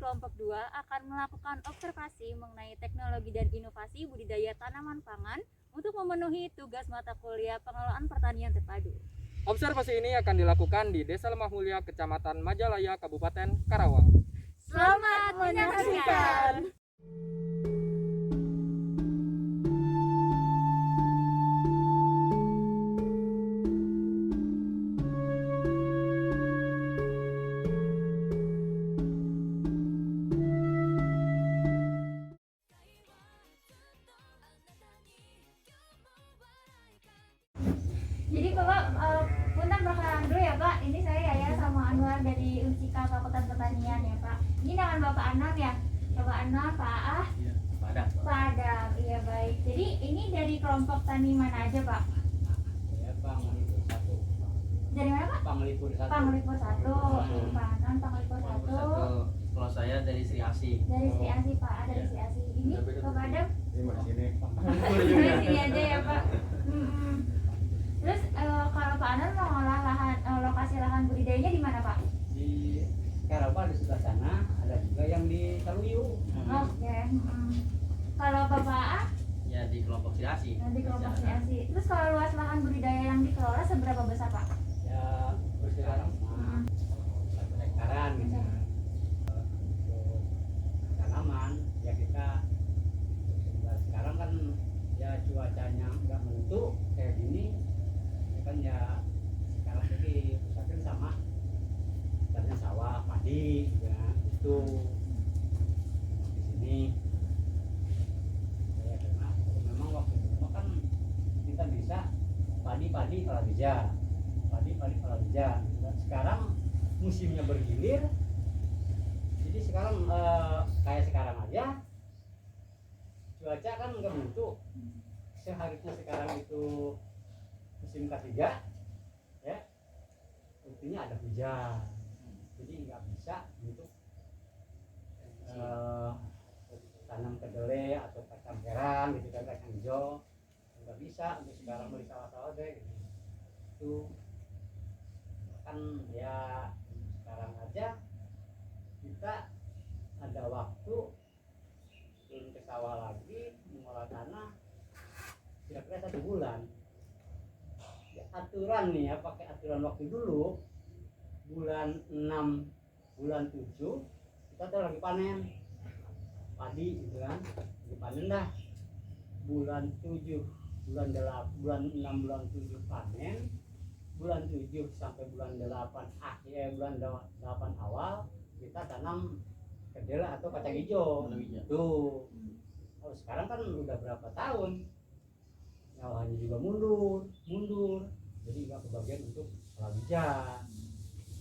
kelompok 2 akan melakukan observasi mengenai teknologi dan inovasi budidaya tanaman pangan untuk memenuhi tugas mata kuliah pengelolaan pertanian terpadu. Observasi ini akan dilakukan di Desa Lemah Mulia, Kecamatan Majalaya, Kabupaten Karawang. Selamat menyaksikan. Jadi Bapak, punten perkenalan dulu ya Pak. Ini saya Yaya sama Anwar dari Unsika Fakultas Pertanian ya Pak. Ini dengan Bapak Anam ya. Bapak Anam, Pak Ah. Iya, Padang. Padang, iya baik. Jadi ini dari kelompok tani mana aja Pak? Ya, Panglipur 1. Dari mana Pak? Panglipur 1. Panglipur 1. Pak Anam, Panglipur 1. Kalau saya dari Sri Asi. Dari Sri Asi Pak, dari Sri Asi. Ini Bapak Adam? Ini di sini. Di sini aja ya Pak. Terus kalau Pak Anam mau ngolah lahan, lokasi lahan budidayanya di mana Pak? Di Karawang di sebelah sana, ada juga yang di Taluyu. Oke. Kalau Bapak A? Ya di kelompok Sri Asi. Di kelompok Sri Asi. Terus kalau luas lahan budidaya yang dikelola seberapa besar Pak? Ya berkira 1 hektaran gitu. Untuk tanaman ya kita sekarang kan ya cuacanya nggak menentu kayak gini ya kan ya sekarang ini pusatnya sama pusatnya sawah padi ya itu di sini ya karena memang waktu dulu kan kita bisa padi palawija dan sekarang musimnya bergilir jadi sekarang kayak sekarang aja cuaca kan nggak menentu seharusnya sekarang itu musim ketiga ya intinya ada hujan jadi nggak bisa untuk tanam kedelai atau kacang merah gitu kan kacang hijau nggak bisa untuk sekarang beli sawah-sawah deh gitu. Itu kan ya sekarang aja kita ada waktu turun ke sawah lagi mengolah tanah kira-kira 1 bulan ya, aturan nih ya pakai aturan waktu dulu bulan 6 bulan 7 kita tuh lagi panen padi gitu kan lagi panen dah bulan 7 bulan 8 bulan 6 bulan 7 panen bulan 7 sampai bulan 8 akhir bulan 8 awal kita tanam kedelai atau kacang hijau tuh. Kalau sekarang kan udah berapa tahun nyawanya juga mundur jadi nggak kebagian untuk palawija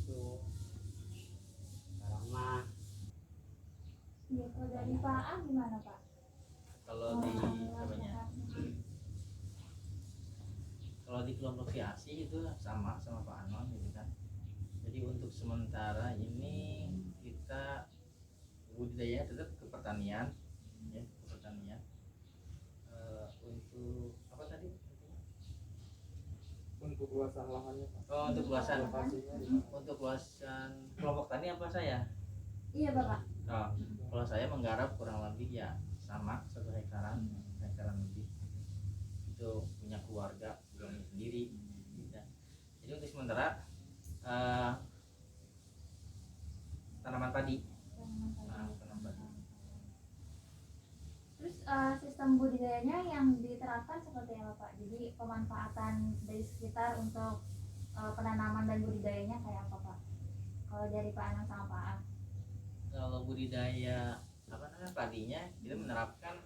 tuh sekarang mah. Iya, kalau dari Pak A gimana Pak? Kalau di namanya kalau di kelompok Sri Asi itu sama Pak Anon gitu kan. Jadi untuk sementara ini kita budidaya tetap ke pertanian ya, ke pertanian. Untuk apa tadi? Untuk luasan lahannya Pak. Oh, untuk luasan Lokasinya di mana? untuk luasan kelompok tani apa saya? Iya Bapak. Oh, kalau saya menggarap kurang lebih ya sama 1 hektaran lebih. Itu punya keluarga belum sendiri. Ya. Jadi untuk sementara tanaman padi. Tanaman padi. Terus sistem budidayanya yang diterapkan seperti apa Pak? Jadi pemanfaatan dari sekitar untuk penanaman dan budidayanya kayak apa Pak? Kalau dari Pak Anang sama Pak A? Kalau budidaya padinya kita menerapkan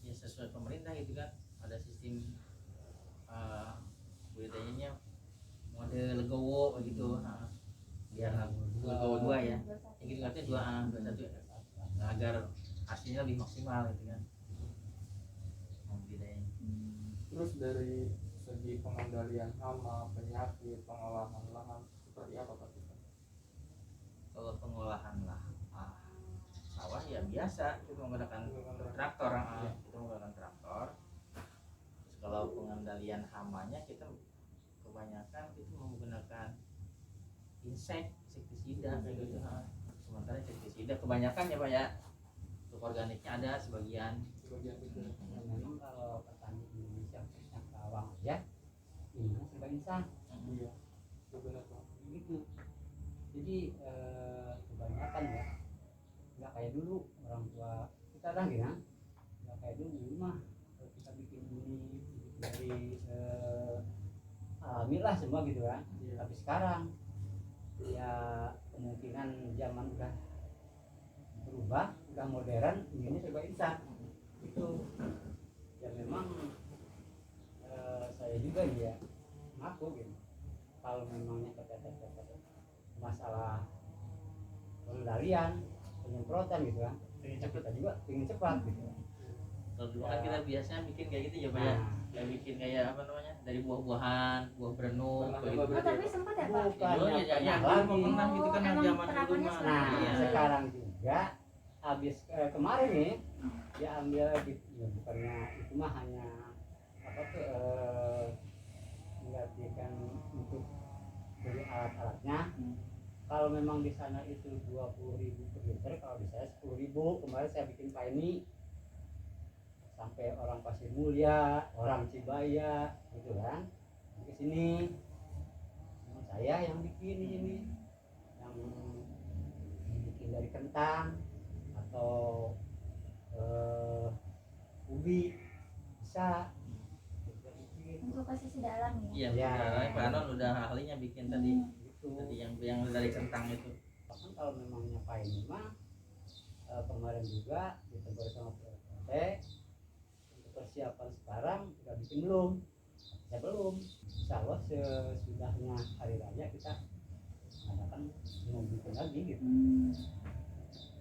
ya sesuai pemerintah gitu kan, ada sistem budidayanya model legowo gitu, biar legowo 2 ya, yang gitu artinya 2 1 agar hasilnya lebih maksimal gitu kan budidayanya. Terus dari segi pengendalian hama, penyakit, pengolahan lahan seperti apa Pak? Kalau pengolahan sawah ya biasa kita menggunakan traktor, kita menggunakan traktor. Terus kalau pengendalian hamanya kita kebanyakan itu menggunakan insektisida gitu, sementara insektisida kebanyakan ya Pak ya, untuk organiknya ada sebagian. sebagian itu. Nah, memang kalau petani Indonesia khususnya Karawang aja ini serba instan Iya, itu benar Pak. gitu. Jadi kebanyakan ya nggak kayak dulu orang tua kita kan ya, nggak kayak dulu mah kalau kita bikin ini dari alami lah semua gitu kan. Iya. Tapi sekarang ya kemungkinan zaman udah berubah, udah modern, ini serba instan itu. Ya memang saya juga ya ngaku gitu, kalau memangnya kata masalah pengendalian penyemprotan gitu kan, kita juga ingin cepat gitu. Kalau dulu kan kita biasanya bikin kayak gitu ya Pak ya, yang bikin kayak apa namanya dari buah-buahan, buah berenuk Pernah kayak coba gitu. Oh tapi sempat ya Pak? Bukan Iya, yang ya, pernah dulu lagi. pernah gitu kan Oh, yang emang zaman dulu penerapannya mah. Nah Iya. sekarang juga habis kemarin nih dia ambil ya bukannya itu mah hanya apa tuh menggantikan untuk beli alat-alatnya. Kalau memang di sana itu 20.000 per liter, kalau di saya 10.000. Kemarin saya bikin Pak ini sampai orang Pasir Mulia, orang Cibaya gitu kan ke sini. Saya yang bikin di sini, yang bikin dari kentang atau ubi bisa juga bikin Untuk pestisida alami ya? Iya, Ya. benar. Pak Anon udah ahlinya bikin tadi. gitu. Tadi yang dari kentang itu. Bahkan kalau memangnya Pak ini mah kemarin juga ditegur sama PRT untuk persiapan sekarang udah bikin belum? Ya belum. Insya Allah sesudahnya hari raya kita adakan mau bikin lagi gitu.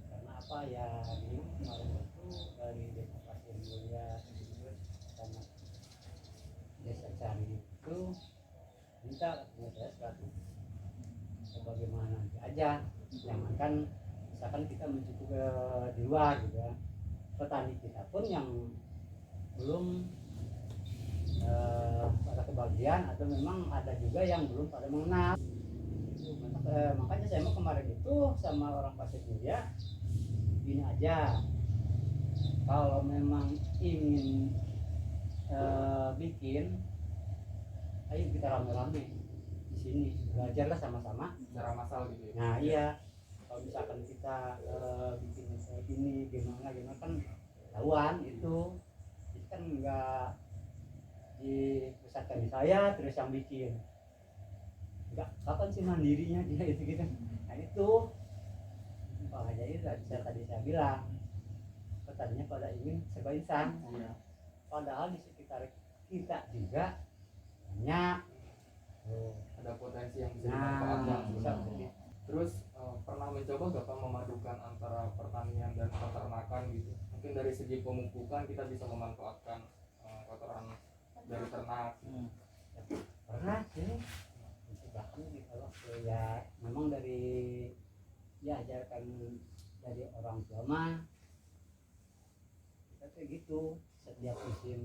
Karena apa ya ini kemarin itu dari desa Pasir Mulia sama desa Cari itu minta katanya saya 100 bagaimana nanti aja, jangankan misalkan kita mencukupi di luar gitu ya, petani kita pun yang belum pada kebagian atau memang ada juga yang belum pada mengenal. Makanya saya mau kemarin itu sama orang Pasir Mulia gini aja, kalau memang ingin bikin, ayo kita rame-rame di sini belajarlah sama-sama Secara massal gitu ya. Nah iya, kalau misalkan kita bikin kayak gini gimana kan lawan itu kan nggak dipusatkan di saya terus yang bikin, nggak kapan sih mandirinya dia itu gitu. Nah itu makanya itu tadi saya bilang petaninya pada ingin serba instan, Iya. padahal di sekitar kita juga banyak. Ada potensi yang bisa Nah, dimanfaatkan bisa sebenarnya. Terus pernah mencoba gak Pak memadukan antara pertanian dan peternakan gitu? Mungkin dari segi pemupukan kita bisa memanfaatkan kotoran dari ternak. Pernah sih bahkan kalau ya memang dari diajarkan dari orang tua mah kita kayak gitu setiap musim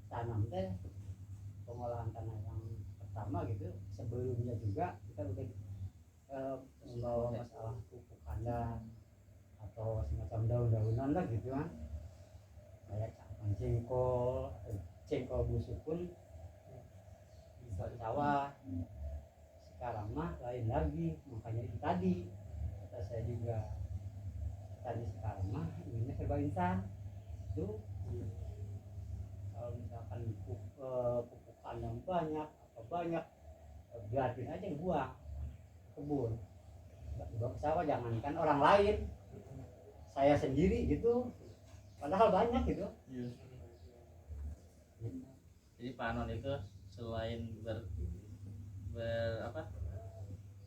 tanam teh pengolahan tanah yang pertama gitu sebelumnya juga kita udah membawa masalah pupuk kandang atau semacam daun-daunan lah gitu kan, kayak cangkang jengkol busuk pun Bisa di sawah. Sekarang mah lain lagi, makanya itu tadi kata saya juga tadi sekarang mah ini serba instan itu. Kalau misalkan pupuk kandang banyak apa banyak biarin aja buang kebun, nggak dibawa ke sawah, jangankan orang lain, saya sendiri gitu, padahal banyak gitu. Iya. Jadi Pak Anon itu selain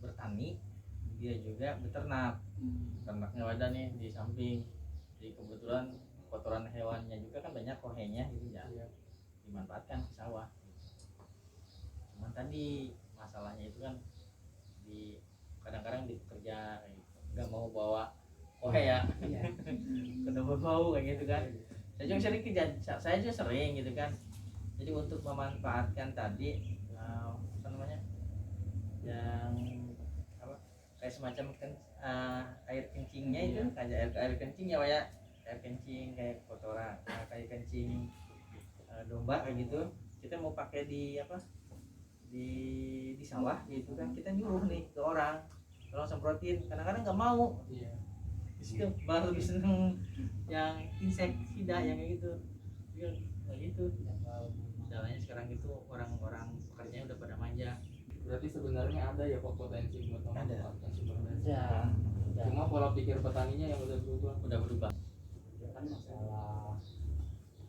bertani, dia juga beternak. Ternaknya ada nih di samping. Jadi kebetulan kotoran hewannya juga kan banyak kohenya gitu ya, Iya. dimanfaatkan ke sawah. Cuman tadi masalahnya itu kan di kadang-kadang di pekerja nggak mau bawa kohe ya, Iya. kena bau kayak gitu kan. Saya juga sering gitu kan. Jadi untuk memanfaatkan tadi apa namanya yang apa kayak semacam air kencingnya itu kayak air kencing ya Pak ya, air kencing kayak kotoran, kayak kencing domba kayak gitu. Kita mau pakai di apa, di sawah gitu kan, kita nyuruh nih ke orang tolong semprotin, kadang-kadang nggak mau. Iya. Itu malah lebih seneng yang insektisida yang kayak gitu. Iya, kayak gitu. Caranya sekarang itu orang-orang pekerjanya udah pada manja. Berarti sebenarnya ada ya Pak potensi buat memanfaatkan sumber daya. Ya, Cuma pola pikir petaninya yang udah berubah. Udah berubah. itu kan masalah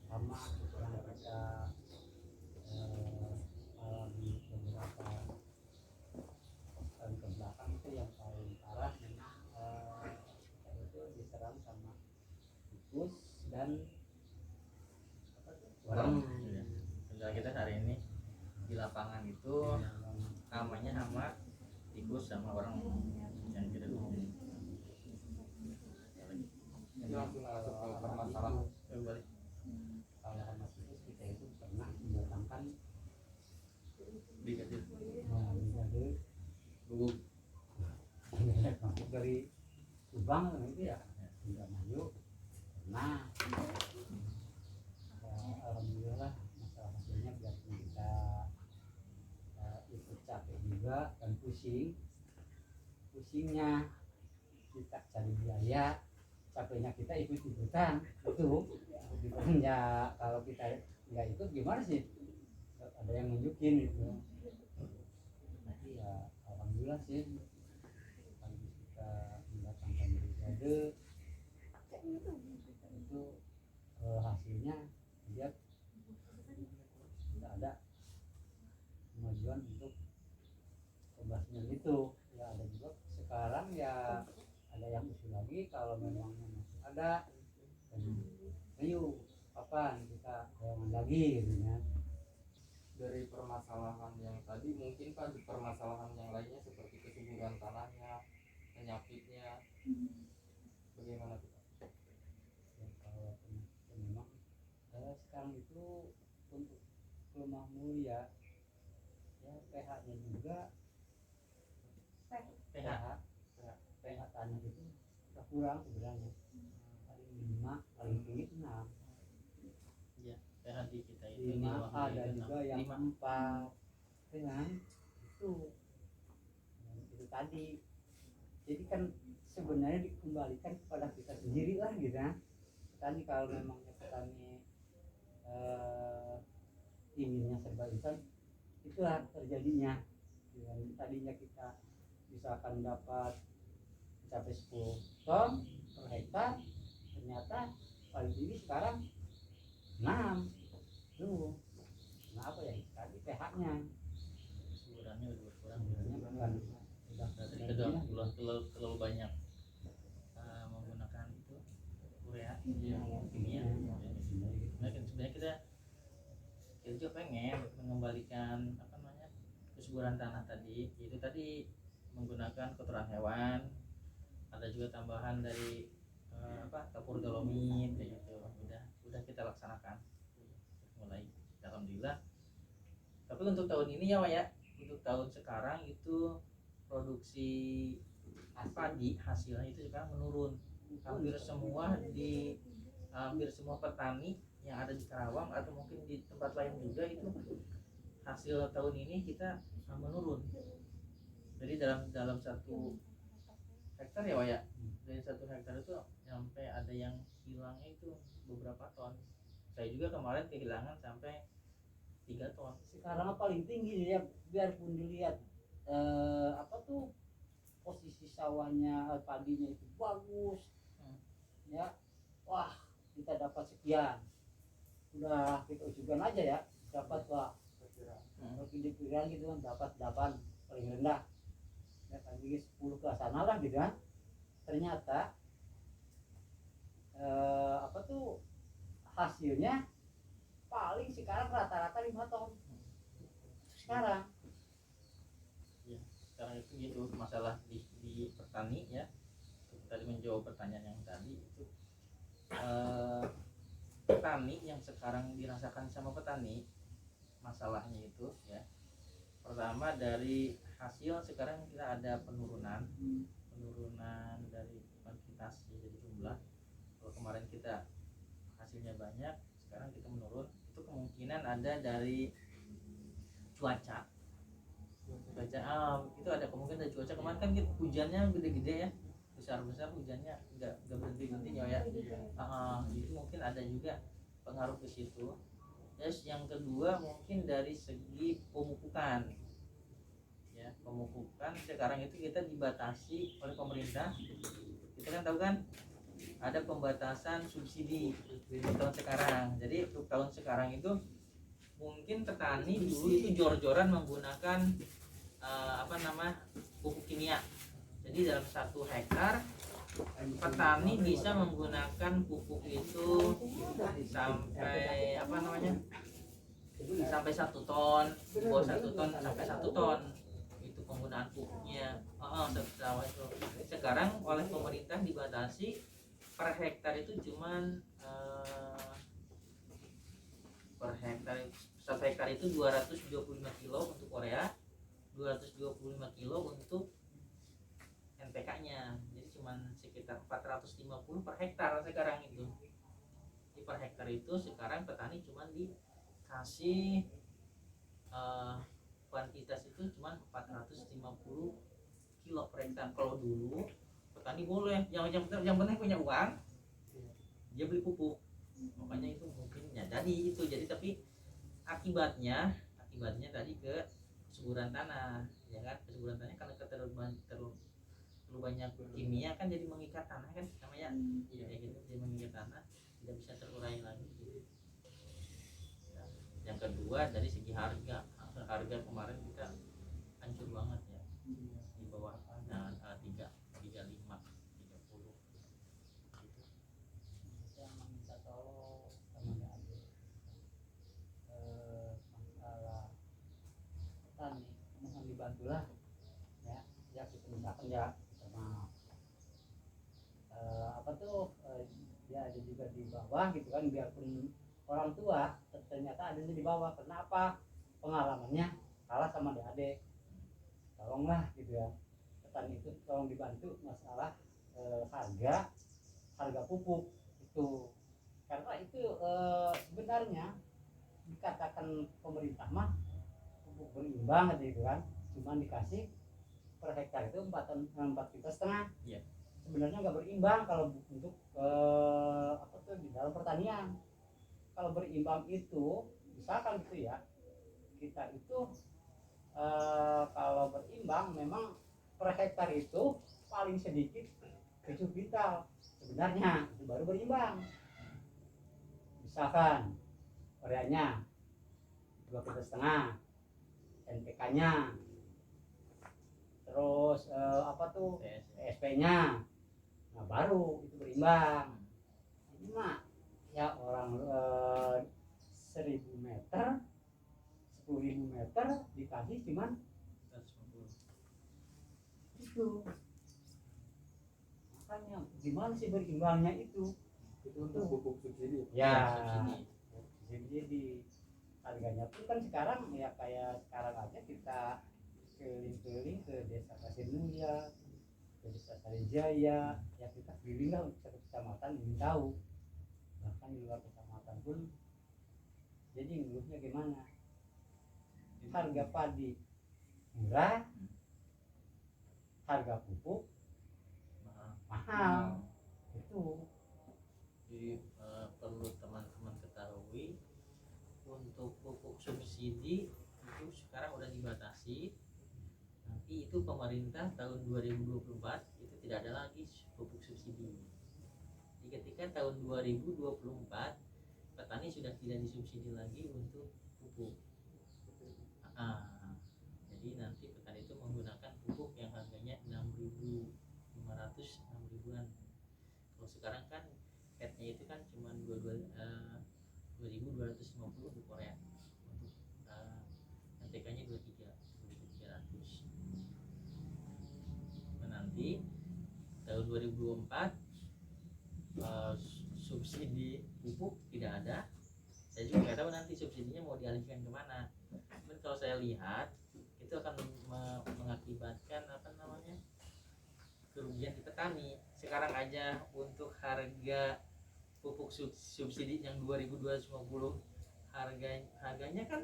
sama yang kita alami beberapa tahun kebelakang itu yang paling parah memang kita itu diserang sama tikus dan apa tuh Orang kendala kita hari ini di lapangan itu namanya hama, tikus sama orang yang tidak umum. Ini langsung masuk ke permasalahan. Balik. kalau sama tikus kita itu pernah mendatangkan Brigadir brigade gugup. dari Subang itu ya Indramayu. Nah, alhamdulillah masalah hasilnya biarpun kita ikut capek juga dan pusingnya kita cari biaya, capeknya kita ikut-ikutan itu ya kalau kita nggak ikut gimana sih, ada yang nunjukin gitu. Jadi ya alhamdulillah sih kalau kita mendatangkan brigade itu hasilnya dia tidak ada kemajuan untuk pembasmian itu. Ya ada juga sekarang ya ada yang usul lagi kalau memangnya masih ada, dan ayo kapan kita jangan lagi gitu ya. Dari permasalahan yang tadi mungkin Pak di permasalahan yang lainnya seperti kesuburan tanahnya, penyakitnya, bagaimana Pak? Ya, kalau penyakit memang sekarang itu untuk rumah mulia ya pH-nya juga PH pH tanah itu udah kurang sebenarnya, paling 5 paling tinggi 6 ya, PH di kita itu 5 di bawah ada itu juga yang 4 dengan itu tadi. Jadi kan sebenarnya dikembalikan kepada kita sendiri lah gitu ya. Petani kalau memangnya petani inginnya serba instan, itulah terjadinya. Dengan tadinya kita misalkan dapat mencapai 10 ton per hektar, ternyata paling tinggi sekarang 6 tuh. Nah apa ya tadi pH-nya kesuburannya udah berkurang. bukan udah Dari kedua terlalu banyak menggunakan itu urea kimia. Nah, sebenarnya kita juga pengen mengembalikan apa namanya kesuburan tanah tadi, itu tadi menggunakan kotoran hewan, ada juga tambahan dari kapur dolomit kayak gitu. Udah kita laksanakan mulai, alhamdulillah. Tapi untuk tahun ini ya Pak ya, untuk tahun sekarang itu produksi padi hasilnya itu sekarang menurun. Hampir semua petani yang ada di Karawang atau mungkin di tempat lain juga itu hasil tahun ini kita menurun. Jadi dalam 1 hektar ya Pak ya, dari 1 hektar itu sampai ada yang hilangnya itu beberapa ton. Saya juga kemarin kehilangan sampai 3 ton. sekarang paling tinggi ya, biarpun dilihat apa tuh posisi sawahnya padinya itu bagus ya, wah kita dapat sekian, udah kita ujukan aja ya dapat wah pikiran gitu kan, dapat 8 paling rendah ya kan, 10 ke sana lah gitu kan. Ternyata apa tuh hasilnya paling sekarang rata-rata 5 ton sekarang. Ya, sekarang itu gitu masalah di petani ya. Tadi menjawab pertanyaan yang tadi itu petani yang sekarang dirasakan sama petani masalahnya itu ya, Pertama dari hasil sekarang kita ada penurunan dari kuantitas jadi jumlah. Kalau kemarin kita hasilnya banyak, sekarang kita menurun. Itu kemungkinan ada dari cuaca. Itu ada kemungkinan dari cuaca. Kemarin kan hujannya gede-gede ya, besar-besar, hujannya nggak berhenti-henti ya. Itu mungkin ada juga pengaruh ke situ. Terus yang kedua mungkin dari segi pemupukan. Ya, pemupukan sekarang itu kita dibatasi oleh pemerintah. Kita kan tahu kan ada pembatasan subsidi untuk tahun sekarang. Jadi untuk tahun sekarang itu mungkin petani dulu itu jor-joran menggunakan pupuk kimia. Jadi dalam 1 hektar petani bisa menggunakan pupuk itu sampai sampai 1 ton, di bawah 1 ton sampai 1 ton itu penggunaan pupuknya. Sawah itu sekarang oleh pemerintah dibatasi per hektar itu cuman per hektar 1 hektar itu 225 kilo untuk Korea, 225 kilo untuk NPK-nya. Jadi cuman sekitar 450 per hektar sekarang itu. Di per hektar itu sekarang petani cuman dikasih kuantitas itu cuman 450 kilo per hektar. Kalau dulu petani boleh yang penting punya uang, dia beli pupuk. Makanya itu mungkin ya jadi tapi akibatnya tadi ke kesuburan tanah, ya kan? Kesuburan tanah karena terlalu banyak kimia kan jadi mengikat tanah kan namanya. Kayak gitu, jadi mengikat tanah, tidak bisa terurai lagi gitu. Ya. Yang kedua dari segi harga kemarin kita hancur banget ya, di bawah 35 30 gitu. Yang minta tolong sama adik masalah petani, mohon dibantulah ya kita misalkan ya sama dia ada juga di bawah gitu kan, biarpun orang tua ternyata ada di bawah. Kenapa? Pengalamannya kalah sama adik. Tolonglah gitu ya, petani itu tolong dibantu masalah harga pupuk itu, karena itu sebenarnya dikatakan pemerintah mah pupuk berimbang gitu kan, cuma dikasih per hektar itu 4,5 juta. Iya. Sebenarnya nggak berimbang kalau untuk di dalam pertanian. Kalau berimbang itu misalkan gitu ya, kita itu kalau berimbang memang per hektar itu paling sedikit 7 kuintal sebenarnya, itu baru berimbang. Misalkan ureanya 2,5 NPK-nya, terus TSP-nya, nah baru itu berimbang. Ini mah ya orang 1.000 meter 10.000 meter dikasih cuman 150. Itu makanya gimana sih berimbangnya itu untuk pupuk subsidi ya. Subsidi. Jadi harganya pun kan sekarang ya kayak sekarang aja kita keliling-keliling ke desa Pasir Mulia, ke desa Sarijaya, ya kita keliling lah untuk satu kecamatan ingin tahu. Bahkan di luar kecamatan pun jadi ngeluhnya gimana, harga padi murah, harga pupuk mahal. Itu Jadi perlu teman-teman ketahui untuk pupuk subsidi itu sekarang udah dibatasi. Nanti itu pemerintah tahun 2024 itu tidak ada lagi pupuk subsidi. Jadi ketika tahun 2024 petani sudah tidak disubsidi lagi untuk pupuk. Jadi nanti petani itu menggunakan pupuk yang harganya 6.500 6.000-an. Kalau sekarang kan headnya itu kan cuma 2.250 untuk Korea, untuk NPK-nya 23.300. Nah, nanti tahun 2024 subsidi pupuk tidak ada. Saya juga nggak tahu nanti subsidinya mau dialihkan kemana. Cuman kalau saya lihat itu akan mengakibatkan apa namanya kerugian di petani. Sekarang aja untuk harga pupuk subsidi yang 2250 harganya kan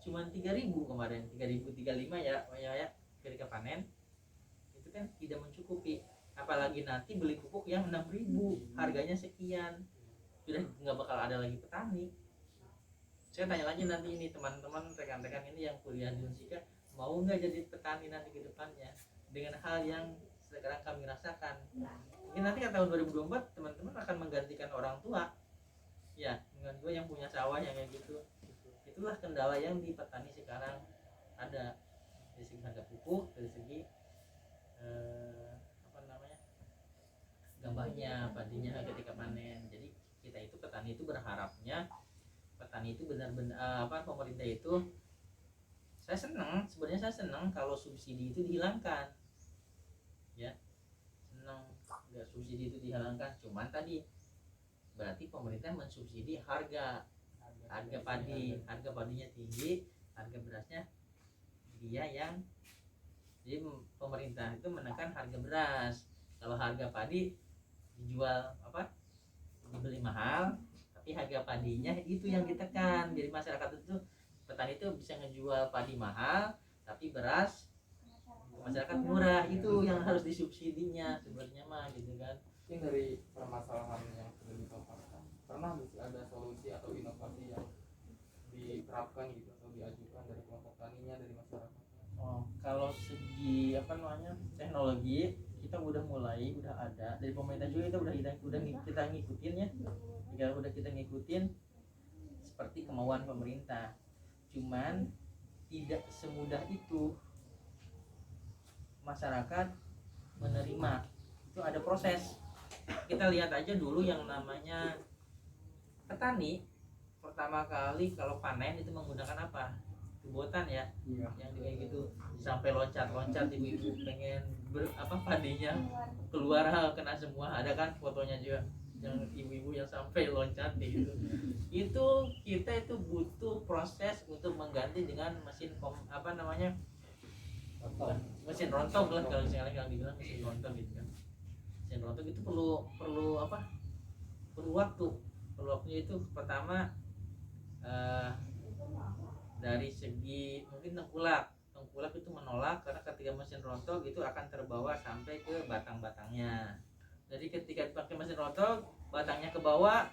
cuma 3.000 kemarin, 3.035 ya ketika panen itu kan tidak mencukupi, apalagi nanti beli pupuk yang 6.000 harganya sekian, sudah nggak bakal ada lagi petani. Saya tanya lagi nanti ini teman-teman rekan-rekan ini yang kuliah di Unsika, mau nggak jadi petani nanti ke depannya dengan hal yang sekarang kami rasakan. Mungkin nanti kan tahun 2024 teman-teman akan menggantikan orang tua, ya dengan gue yang punya sawah yang kayak gitu. Itulah kendala yang di petani sekarang ada, dari segi harga pupuk, dari segi apa namanya gambahnya, padinya ketika panen. Jadi kita itu petani itu berharapnya petani itu benar-benar pemerintah itu, sebenarnya saya senang kalau subsidi itu dihilangkan, ya senang nggak subsidi itu dihilangkan. Cuman tadi berarti pemerintah mensubsidi harga padinya tinggi, harga berasnya dia yang, jadi pemerintah itu menekan harga beras. Kalau harga padi dijual dibeli mahal, tapi harga padinya itu yang ditekan. Jadi masyarakat itu, petani itu bisa ngejual padi mahal tapi beras masyarakat murah. Itu yang harus disubsidinya sebenarnya mah gitu kan. Mungkin dari permasalahan yang sudah dipaparkan, pernah ada solusi atau inovasi yang diterapkan gitu atau diajukan dari kelompok taninya, dari masyarakat? Kalau segi teknologi kita udah ada dari pemerintah juga, kita ngikutin ya. Udah kita ngikutin seperti kemauan pemerintah. Cuman tidak semudah itu masyarakat menerima. Itu ada proses. Kita lihat aja dulu yang namanya petani pertama kali kalau panen itu menggunakan apa? Kubotan ya. Iya. Yang kayak gitu sampai loncat-loncat, ibu-ibu pengen padinya keluar kena semua. Ada kan fotonya juga yang ibu-ibu yang sampai loncat gitu. Itu kita itu butuh proses untuk mengganti dengan mesin mesin rontok lah, kalau misalnya dibilang mesin rontok gitu kan. Mesin rontok itu perlu waktunya itu pertama dari segi mungkin tengkulak itu menolak, karena ketika mesin rontok itu akan terbawa sampai ke batang-batangnya. Jadi ketika dipakai mesin rontok batangnya ke bawah,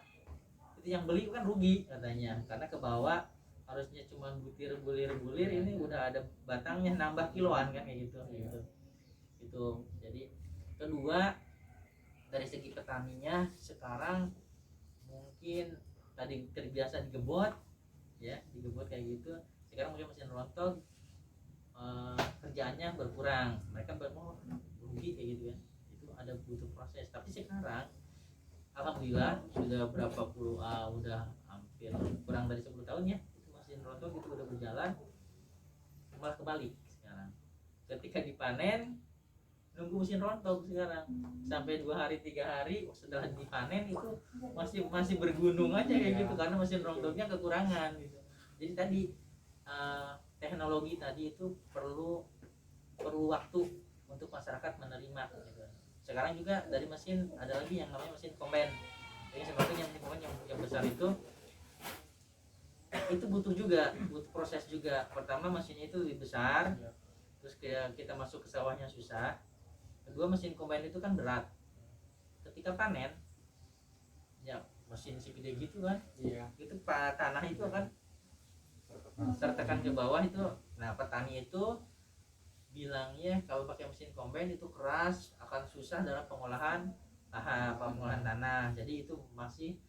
itu yang beli kan rugi katanya, karena ke bawah harusnya cuma bulir, ini udah ada batangnya, nambah kiloan kan kayak gitu. Itu jadi kedua, dari segi petaninya sekarang mungkin tadi terbiasa digebot kayak gitu, sekarang mungkin mesin rontok kerjaannya berkurang, mereka rugi kayak gitu ya. Itu ada butuh proses. Tapi sekarang alhamdulillah sudah udah hampir kurang dari 10 tahun ya, itu mesin rontok itu udah berjalan, malah kebalik sekarang. Ketika dipanen nunggu mesin rontok sekarang sampai 2 hari 3 hari setelah dipanen itu masih bergunung aja kayak gitu, karena mesin rontoknya kekurangan gitu. Jadi tadi teknologi tadi itu perlu waktu untuk masyarakat menerima gitu. Sekarang juga dari mesin ada lagi yang namanya mesin combine. Jadi sebenarnya yang besar itu butuh proses juga. Pertama mesinnya itu lebih besar, terus kita masuk ke sawahnya susah. Kedua, mesin combine itu kan berat. Ketika panen ya mesin segede gitu kan, itu tanah itu kan tertekan ke bawah itu. Nah petani itu bilangnya kalau pakai mesin combine itu keras, akan susah dalam pengolahan tanah. Jadi itu masih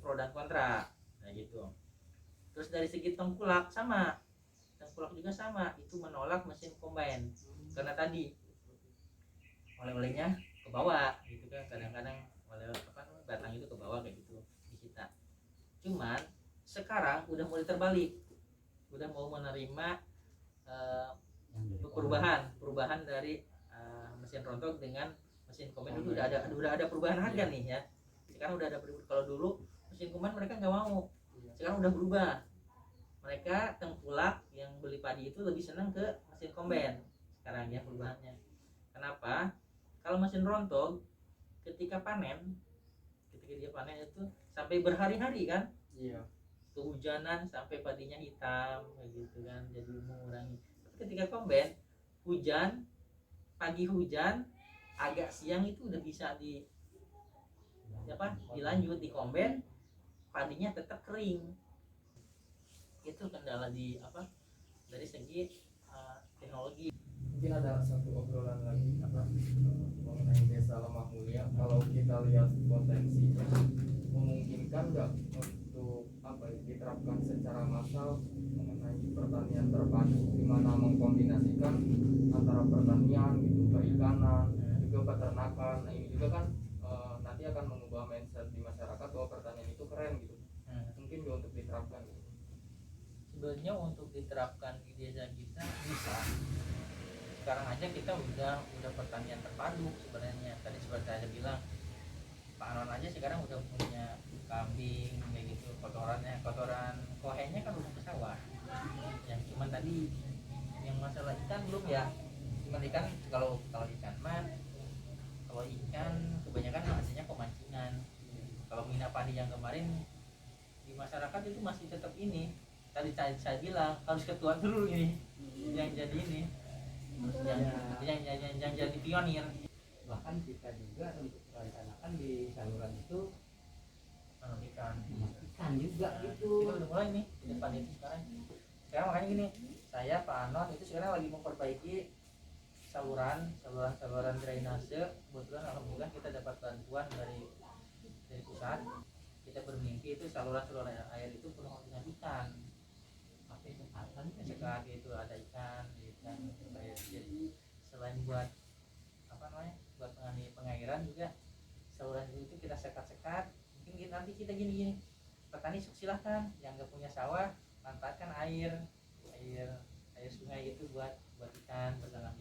pro dan kontra gitu. Terus dari segi tengkulak juga sama, itu menolak mesin combine karena tadi oleh-olehnya ke bawah gitu kan, kadang-kadang batang itu ke bawah kayak gitu di kita. Cuman sekarang udah mulai terbalik, udah mau menerima perubahan dari mesin rontok dengan mesin combine. Dulu udah ada perubahan harga nih ya. Sekarang udah ada perubahan. Kalau dulu mesin combine mereka nggak mau, sekarang udah berubah mereka tengkulak yang beli padi itu lebih senang ke mesin komben sekarang ya perubahannya. Kenapa? Kalau mesin rontog ketika dia panen itu sampai berhari-hari kan, Iya. kehujanan sampai padinya hitam kayak gitu kan, jadi mengurangi. Tapi ketika komben hujan, pagi hujan agak siang itu udah bisa dilanjut di komben, padinya tetap kering. Itu kendala dari segi teknologi. Mungkin ada satu obrolan lagi mengenai desa lemah mulia. Kalau kita lihat potensinya, memungkinkan nggak untuk diterapkan secara massal mengenai pertanian terpadu, di mana mengkombinasikan antara pertanian gitu, perikanan, juga peternakan. Nah ini juga kan nanti akan mengubah mindset di masyarakat bahwa pertanian itu keren gitu. Mungkin juga untuk diterapkan gitu. Sebenarnya untuk diterapkan di desa kita bisa. Sekarang aja kita udah pertanian terpadu sebenarnya. Tadi seperti saya bilang, Pak Anon aja sekarang udah punya kambing kayak gitu, kotoran kohenya kan udah ke sawah. Yang cuman tadi yang masalah ikan belum ya. Cuman ikan kalau ikan mah, kalau ikan kebanyakan hasilnya pemancingan. Kalau mina padi yang kemarin di masyarakat itu masih tetap ini. Tadi saya bilang harus ketua dulu ini yang jadi ini, yang jadi pionir. Bahkan kita juga untuk merencanakan di saluran itu Ikan juga gitu. kita udah mulai nih di depan itu sekarang makanya gini, saya Pak Anon itu sekarang lagi memperbaiki saluran drainase. Kebetulan alhamdulillah kita dapat bantuan dari pusat. Kita bermimpi itu saluran air itu penuh dengan ikan. Sekarang itu ada ikan supaya selain buat buat pengairan juga, saluran itu kita sekat. Mungkin nanti kita gini, petani silahkan yang nggak punya sawah manfaatkan air sungai itu buat ikan, berenang